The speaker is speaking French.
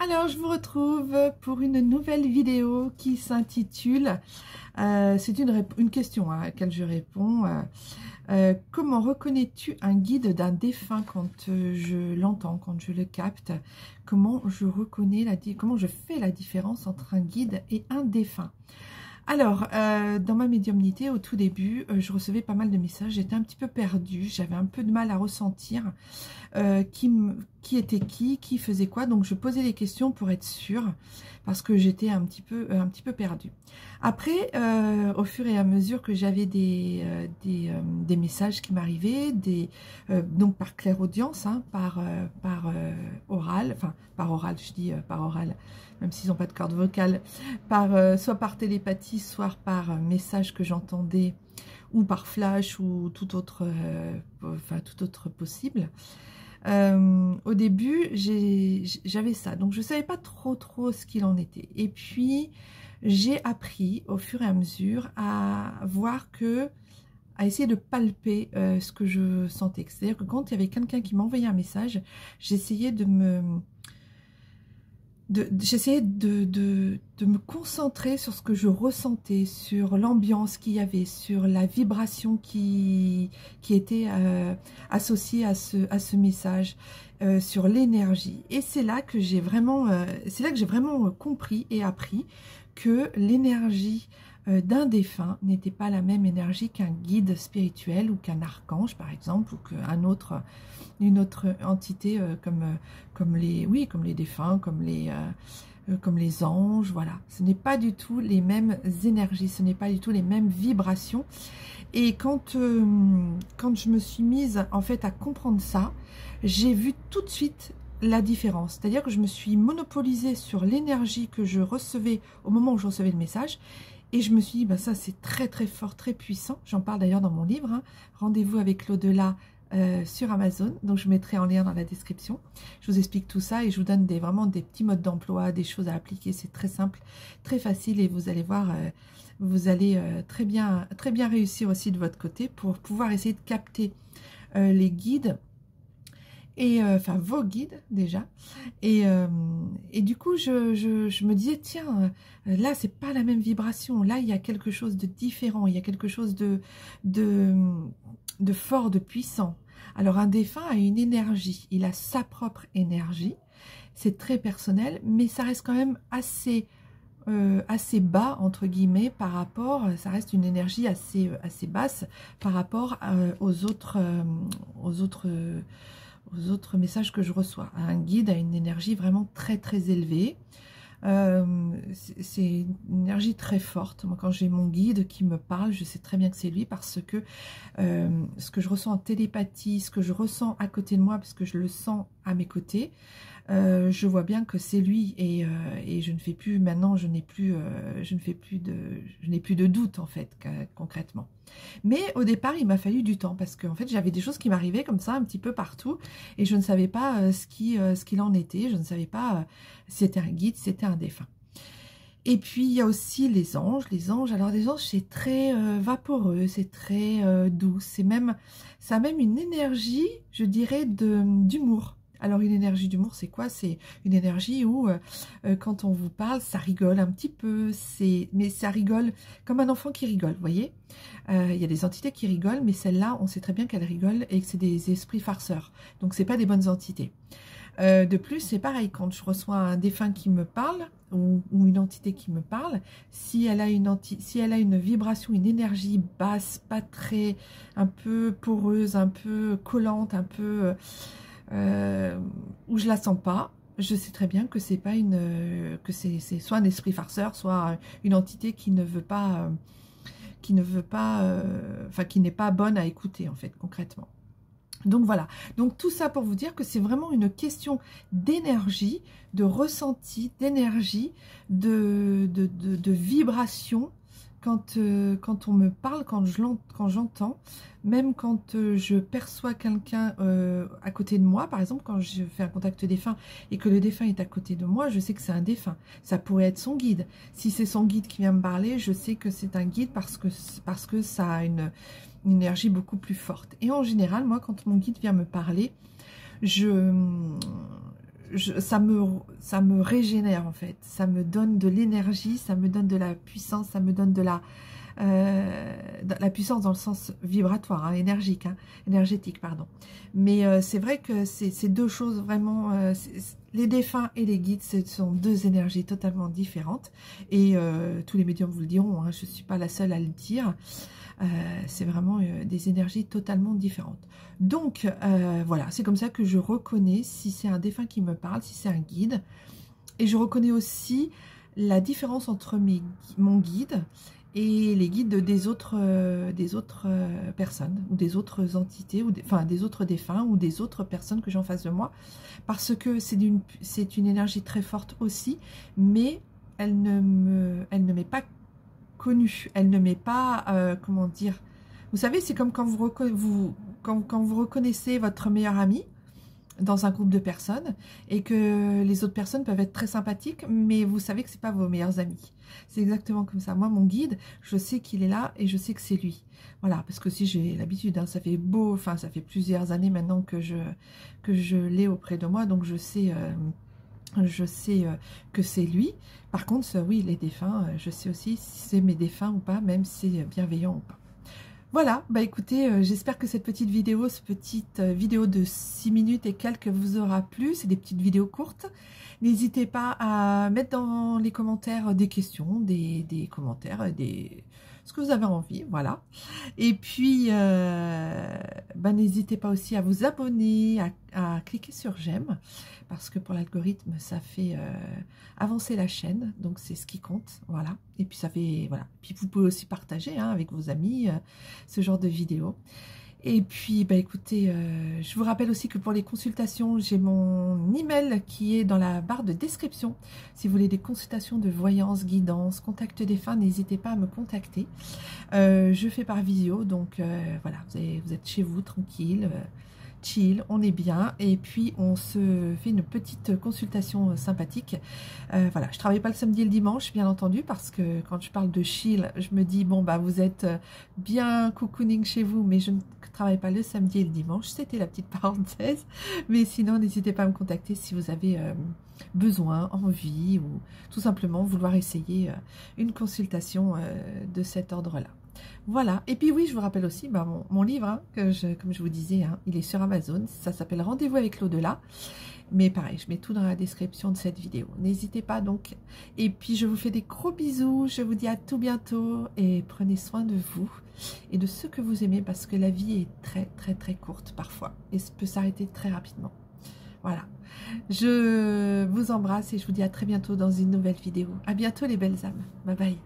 Alors, je vous retrouve pour une nouvelle vidéo qui s'intitule, c'est une question à laquelle je réponds, comment reconnais-tu un guide d'un défunt quand je l'entends, quand je le capte? Comment je reconnais, comment je fais la différence entre un guide et un défunt? Alors, dans ma médiumnité, au tout début, je recevais pas mal de messages, j'étais un petit peu perdue, j'avais un peu de mal à ressentir qui était qui faisait quoi. Donc, je posais des questions pour être sûre, parce que j'étais un petit peu perdue. Après, au fur et à mesure que j'avais des messages qui m'arrivaient, donc par clairaudience, hein, par oral, enfin par oral, je dis par oral, même s'ils n'ont pas de corde vocale, soit par télépathie, soit par message que j'entendais, ou par flash, ou tout autre possible. Au début, j'avais ça, donc je ne savais pas trop ce qu'il en était. Et puis, j'ai appris au fur et à mesure à voir à essayer de palper ce que je sentais. C'est-à-dire que quand il y avait quelqu'un qui m'envoyait un message, j'essayais de me concentrer sur ce que je ressentais, sur l'ambiance qu'il y avait, sur la vibration qui était associée à ce message, sur l'énergie. Et c'est là que j'ai vraiment, compris et appris que l'énergie d'un défunt n'était pas la même énergie qu'un guide spirituel ou qu'un archange, par exemple, ou une autre entité comme les défunts, comme les anges. Voilà, ce n'est pas du tout les mêmes énergies, ce n'est pas du tout les mêmes vibrations. Et quand je me suis mise en fait à comprendre ça, j'ai vu tout de suite la différence. C'est-à-dire que je me suis monopolisée sur l'énergie que je recevais au moment où je recevais le message. Et je me suis dit, bah ça c'est très fort, très puissant. J'en parle d'ailleurs dans mon livre, hein. Rendez-vous avec l'au-delà sur Amazon. Donc je mettrai en lien dans la description. Je vous explique tout ça et je vous donne vraiment des petits modes d'emploi, des choses à appliquer. C'est très simple, très facile et vous allez voir, vous allez très bien réussir aussi de votre côté pour pouvoir essayer de capter les guides. Et enfin vos guides déjà, et du coup je me disais tiens, là c'est pas la même vibration, là il y a quelque chose de différent, il y a quelque chose de fort, de puissant. Alors un défunt a une énergie, il a sa propre énergie, c'est très personnel, mais ça reste quand même assez bas entre guillemets par rapport, ça reste une énergie assez basse par rapport aux autres messages que je reçois. Un guide a une énergie vraiment très élevée. C'est une énergie très forte. Moi, quand j'ai mon guide qui me parle, je sais très bien que c'est lui parce que ce que je ressens en télépathie, ce que je ressens à côté de moi, parce que je le sens à mes côtés, je vois bien que c'est lui et je ne fais plus maintenant, je n'ai plus de doute en fait concrètement. Mais au départ, il m'a fallu du temps parce que en fait, j'avais des choses qui m'arrivaient comme ça un petit peu partout et je ne savais pas ce qu'il en était. Je ne savais pas si c'était un guide, si c'était un défunt. Et puis, il y a aussi les anges. Alors les anges, c'est très vaporeux, c'est très doux. Ça a même une énergie, je dirais, d'humour. Alors une énergie d'humour, c'est quoi? C'est une énergie où quand on vous parle, ça rigole un petit peu, mais ça rigole comme un enfant qui rigole, vous voyez. Il y a des entités qui rigolent, mais celles-là, on sait très bien qu'elles rigolent et que c'est des esprits farceurs. Donc c'est pas des bonnes entités. De plus, c'est pareil, quand je reçois un défunt qui me parle, ou une entité qui me parle, si elle a une vibration, une énergie basse, pas très, un peu poreuse, un peu collante, un peu... où je la sens pas, je sais très bien que c'est pas que c'est soit un esprit farceur, soit une entité qui ne veut pas, enfin qui n'est pas bonne à écouter en fait concrètement. Donc voilà, donc tout ça pour vous dire que c'est vraiment une question d'énergie, de ressenti, d'énergie, de vibration. Quand on me parle, quand j'entends, même quand je perçois quelqu'un à côté de moi, par exemple, quand je fais un contact défunt et que le défunt est à côté de moi, je sais que c'est un défunt. Ça pourrait être son guide. Si c'est son guide qui vient me parler, je sais que c'est un guide parce que ça a une énergie beaucoup plus forte. Et en général, moi, quand mon guide vient me parler, je ça me régénère en fait, ça me donne de l'énergie, ça me donne de la puissance, ça me donne de la puissance dans le sens vibratoire, hein, énergétique, pardon. Mais c'est vrai que c'est deux choses vraiment, les défunts et les guides, ce sont deux énergies totalement différentes, et tous les médiums vous le diront, hein, je ne suis pas la seule à le dire. C'est vraiment des énergies totalement différentes. Donc voilà, c'est comme ça que je reconnais si c'est un défunt qui me parle, si c'est un guide. Et je reconnais aussi la différence entre mon guide et les guides des autres personnes, ou des autres entités, ou enfin des autres défunts, ou des autres personnes que j'ai en face de moi. Parce que c'est une énergie très forte aussi, mais elle ne m'est pas connue, elle ne m'est pas, comment dire, vous savez, c'est comme quand quand vous reconnaissez votre meilleur ami dans un groupe de personnes, et que les autres personnes peuvent être très sympathiques, mais vous savez que c'est pas vos meilleurs amis. C'est exactement comme ça. Moi, mon guide, je sais qu'il est là, et je sais que c'est lui. Voilà, parce que si j'ai l'habitude, hein, ça fait ça fait plusieurs années maintenant que je l'ai auprès de moi, donc je sais que c'est lui. Par contre, oui, les défunts, je sais aussi si c'est mes défunts ou pas, même si c'est bienveillant ou pas. Voilà, bah écoutez, j'espère que cette petite vidéo de 6 minutes et quelques vous aura plu. C'est des petites vidéos courtes. N'hésitez pas à mettre dans les commentaires des questions, des commentaires, ce que vous avez envie, voilà. Et puis, bah, n'hésitez pas aussi à vous abonner, à cliquer sur j'aime, parce que pour l'algorithme, ça fait avancer la chaîne, donc c'est ce qui compte, voilà. Et puis ça fait, voilà. Puis vous pouvez aussi partager, hein, avec vos amis ce genre de vidéos. Et puis, bah écoutez, je vous rappelle aussi que pour les consultations, j'ai mon email qui est dans la barre de description. Si vous voulez des consultations de voyance, guidance, contact défunt, n'hésitez pas à me contacter. Je fais par visio, donc voilà, vous êtes chez vous, tranquille, chill, on est bien, et puis on se fait une petite consultation sympathique. Voilà, je travaille pas le samedi et le dimanche, bien entendu, parce que quand je parle de chill, je me dis, bon, bah vous êtes bien cocooning chez vous, mais je ne travaille pas le samedi et le dimanche. C'était la petite parenthèse, mais sinon, n'hésitez pas à me contacter si vous avez besoin, envie, ou tout simplement vouloir essayer une consultation de cet ordre-là. Voilà, et puis oui, je vous rappelle aussi bah, mon livre, hein, comme je vous disais, hein, il est sur Amazon, ça s'appelle Rendez-vous avec l'au-delà, mais pareil, je mets tout dans la description de cette vidéo, n'hésitez pas donc, et puis je vous fais des gros bisous, je vous dis à tout bientôt, et prenez soin de vous, et de ceux que vous aimez, parce que la vie est très très très courte parfois, et peut s'arrêter très rapidement. Voilà, je vous embrasse, et je vous dis à très bientôt dans une nouvelle vidéo, à bientôt les belles âmes, bye bye.